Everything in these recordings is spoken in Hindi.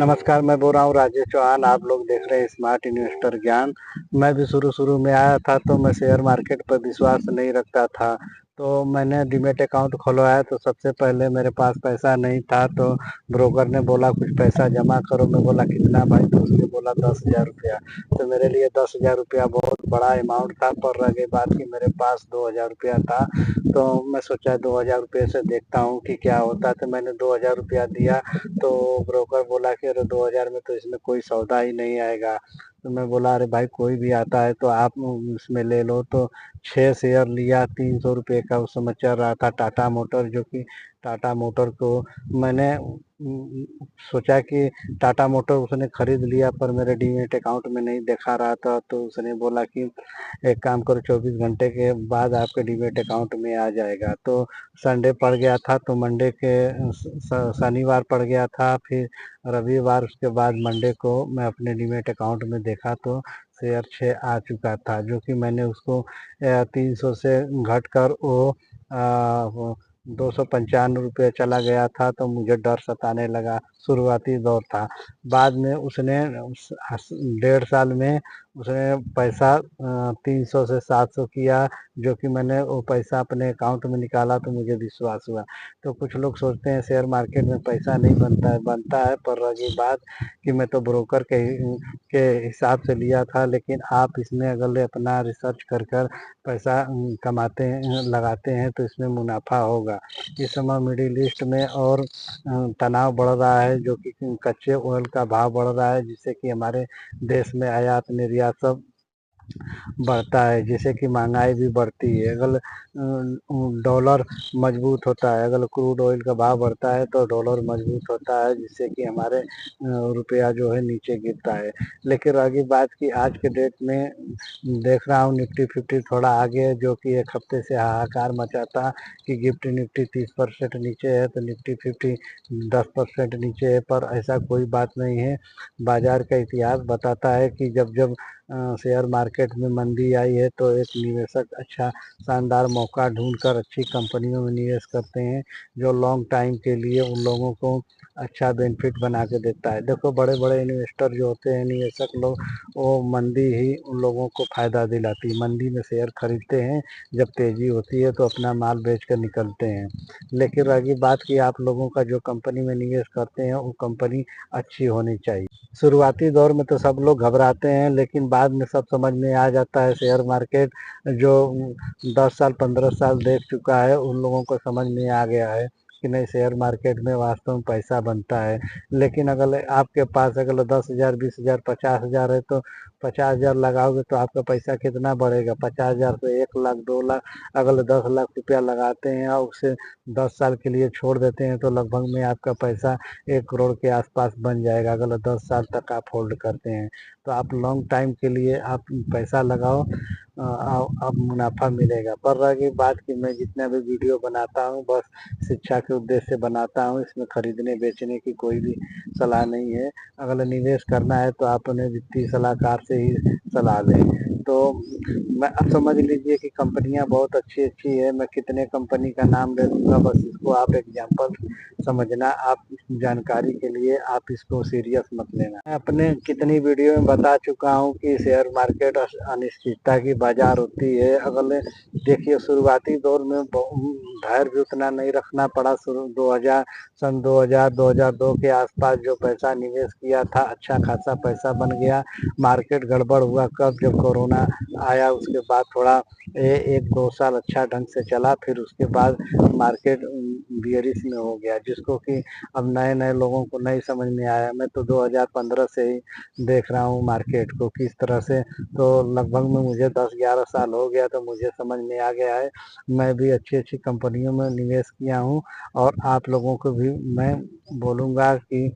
नमस्कार, मैं बोल रहा हूँ राजेश चौहान। आप लोग देख रहे हैं स्मार्ट इन्वेस्टर ज्ञान। मैं भी शुरू-शुरू में आया था तो मैं शेयर मार्केट पर विश्वास नहीं रखता था। तो मैंने डीमैट अकाउंट खुलवाया तो सबसे पहले मेरे पास पैसा नहीं था, तो ब्रोकर ने बोला कुछ पैसा जमा करो। मैं बोला कितना भाई? तो उसने बोला 10,000 रुपया। तो मेरे लिए 10,000 रुपया बहुत बड़ा अमाउंट था, पर रह गई बात कि मेरे पास 2,000 रुपया था। तो मैं सोचा 2,000 रुपये से देखता हूँ कि क्या होता है। तो मैंने 2,000 रुपया दिया। तो ब्रोकर बोला कि अरे 2,000 में तो इसमें कोई सौदा ही नहीं आएगा। तो मैं बोला अरे भाई कोई भी आता है तो आप उसमें ले लो। तो 6 शेयर लिया, 300 रुपये का उस समय चल रहा था टाटा मोटर, जो कि टाटा मोटर को मैंने सोचा कि टाटा मोटर उसने खरीद लिया, पर मेरे डीमेट अकाउंट में नहीं दिखा रहा था। तो उसने बोला कि एक काम करो, 24 घंटे के बाद आपके डीमेट अकाउंट में आ जाएगा। तो संडे पड़ गया था, तो मंडे के शनिवार पड़ गया था, फिर रविवार, उसके बाद मंडे को मैं अपने डीमेट अकाउंट में देखा तो शेयर 6 आ चुका था, जो कि मैंने उसको 300 से घट कर वो 295 रुपये चला गया था। तो मुझे डर सताने लगा। शुरुआती दौर था। बाद में उसने 1.5 साल में उसने पैसा 300 से 700 किया, जो कि मैंने वो पैसा अपने अकाउंट में निकाला तो मुझे विश्वास हुआ। तो कुछ लोग सोचते हैं शेयर मार्केट में पैसा नहीं बनता है, पर रही बात कि मैं तो ब्रोकर के हिसाब से लिया था। लेकिन आप इसमें अगर अपना रिसर्च कर पैसा कमाते हैं, लगाते हैं, तो इसमें मुनाफा होगा। इस समय मिडिल ईस्ट में और तनाव बढ़ रहा है, जो कि कच्चे ऑयल का भाव बढ़ रहा है, जिससे कि हमारे देश में आयात निर्यात सब बढ़ता है, जिससे कि महंगाई भी बढ़ती है। अगर डॉलर मजबूत होता है, अगर क्रूड ऑयल का भाव बढ़ता है तो डॉलर मजबूत होता है, जिससे कि हमारे रुपया जो है नीचे गिरता है। लेकिन रही बात कि आज के डेट में देख रहा हूँ निफ्टी 50 थोड़ा आगे है, जो कि एक हफ्ते से हाहाकार मचा था कि निफ्टी 30% नीचे है, तो निफ्टी 50 10% नीचे है। पर ऐसा कोई बात नहीं है। बाजार का इतिहास बताता है कि जब जब शेयर मार्केट में मंदी आई है तो एक निवेशक अच्छा शानदार मौका ढूंढकर अच्छी कंपनियों में निवेश करते हैं, जो लॉन्ग टाइम के लिए उन लोगों को अच्छा बेनिफिट बना के देता है। देखो बड़े बड़े इन्वेस्टर जो होते हैं, निवेशक लोग, वो मंदी ही उन लोगों को फायदा दिलाती है। मंदी में शेयर खरीदते हैं, जब तेजी होती है तो अपना माल बेच कर निकलते हैं। लेकिन रही बात कि आप लोगों का जो कंपनी में निवेश करते हैं वो कंपनी अच्छी होनी चाहिए। शुरुआती दौर में तो सब लोग घबराते हैं, लेकिन बाद में सब समझ में आ जाता है। शेयर मार्केट जो 10 साल 15 साल देख चुका है, उन लोगों को समझ में आ गया है कि नहीं, शेयर मार्केट में वास्तव में पैसा बनता है। लेकिन अगर आपके पास अगर 10,000 20,000 50,000 है, तो 50,000 लगाओगे तो आपका पैसा कितना बढ़ेगा? 50,000 से 1 लाख 2 लाख। अगर 10 लाख रुपया लगाते हैं और उसे 10 साल के लिए छोड़ देते हैं, तो लगभग में आपका पैसा 1 करोड़ के आसपास बन जाएगा, अगर 10 साल तक आप होल्ड करते हैं। तो आप लॉन्ग टाइम के लिए आप पैसा लगाओ, आप मुनाफा मिलेगा। पर रही बात कि मैं जितना भी वीडियो बनाता हूँ बस शिक्षा के उद्देश्य से बनाता हूँ, इसमें खरीदने बेचने की कोई भी सलाह नहीं है। अगर निवेश करना है तो आप अपने वित्तीय सलाहकार से ही सलाह लें। तो मैं अब समझ लीजिए कि कंपनियां बहुत अच्छी अच्छी है। मैं कितने कंपनी का नाम ले दूंगा, बस इसको आप एग्जाम्पल समझना। आप जानकारी के लिए आप इसको सीरियस मत लेना। मैं अपने कितनी वीडियो में बता चुका हूँ कि शेयर मार्केट अनिश्चितता की बाजार होती है। अगर देखिए शुरुआती दौर में धैर्य भी उतना नहीं रखना पड़ा। शुरू 2000 सन 2002 के आसपास जो पैसा निवेश किया था, अच्छा खासा पैसा बन गया। मार्केट गड़बड़ हुआ कब? जब कोरोना आया, उसके बाद थोड़ा 1-2 साल अच्छा ढंग से चला, फिर उसके बाद मार्केट बियरिश में हो गया, जिसको कि अब नए नए लोगों को नहीं समझ में आया। मैं तो 2015 से ही देख रहा हूँ मार्केट को किस तरह से। तो लगभग में मुझे 10-11 साल हो गया, तो मुझे समझ में आ गया है। मैं भी अच्छी अच्छी कंपनियों में निवेश किया हूँ, और आप लोगों को भी मैं बोलूँगा कि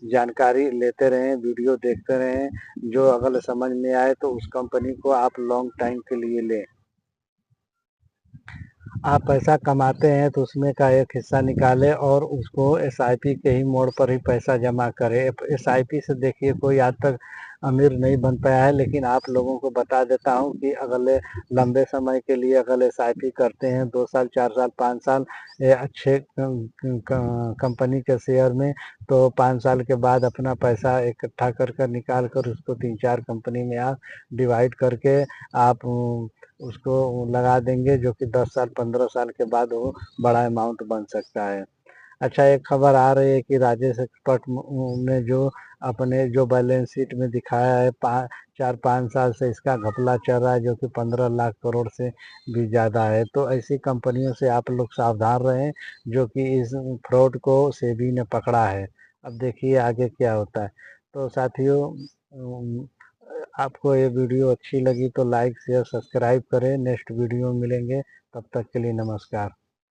जानकारी लेते रहें, वीडियो देखते रहें। जो अगर समझ में आए तो उस कंपनी को आप लॉन्ग टाइम के लिए लें। आप पैसा कमाते हैं तो उसमें का एक हिस्सा निकालें और उसको एसआईपी के ही मोड़ पर ही पैसा जमा करें। एसआईपी से देखिए कोई आज तक अमीर नहीं बन पाया है, लेकिन आप लोगों को बता देता हूँ कि अगले लंबे समय के लिए अगर एसआईपी करते हैं 2 साल 4 साल 5 साल अच्छे कंपनी के शेयर में, तो 5 साल के बाद अपना पैसा इकट्ठा कर कर निकाल कर उसको 3 4 कंपनी में आप डिवाइड करके आप उसको लगा देंगे, जो कि 10 साल 15 साल के बाद वो बड़ा अमाउंट बन सकता है। अच्छा, एक खबर आ रही है कि राजेश एक्सपर्ट ने जो अपने जो बैलेंस शीट में दिखाया है 4 5 साल से इसका घपला चल रहा है, जो कि 15 लाख करोड़ से भी ज़्यादा है। तो ऐसी कंपनियों से आप लोग सावधान रहें, जो कि इस फ्रॉड को सेबी ने पकड़ा है। अब देखिए आगे क्या होता है। तो साथियों, आपको ये वीडियो अच्छी लगी तो लाइक शेयर सब्सक्राइब करें। नेक्स्ट वीडियो में मिलेंगे, तब तक के लिए नमस्कार।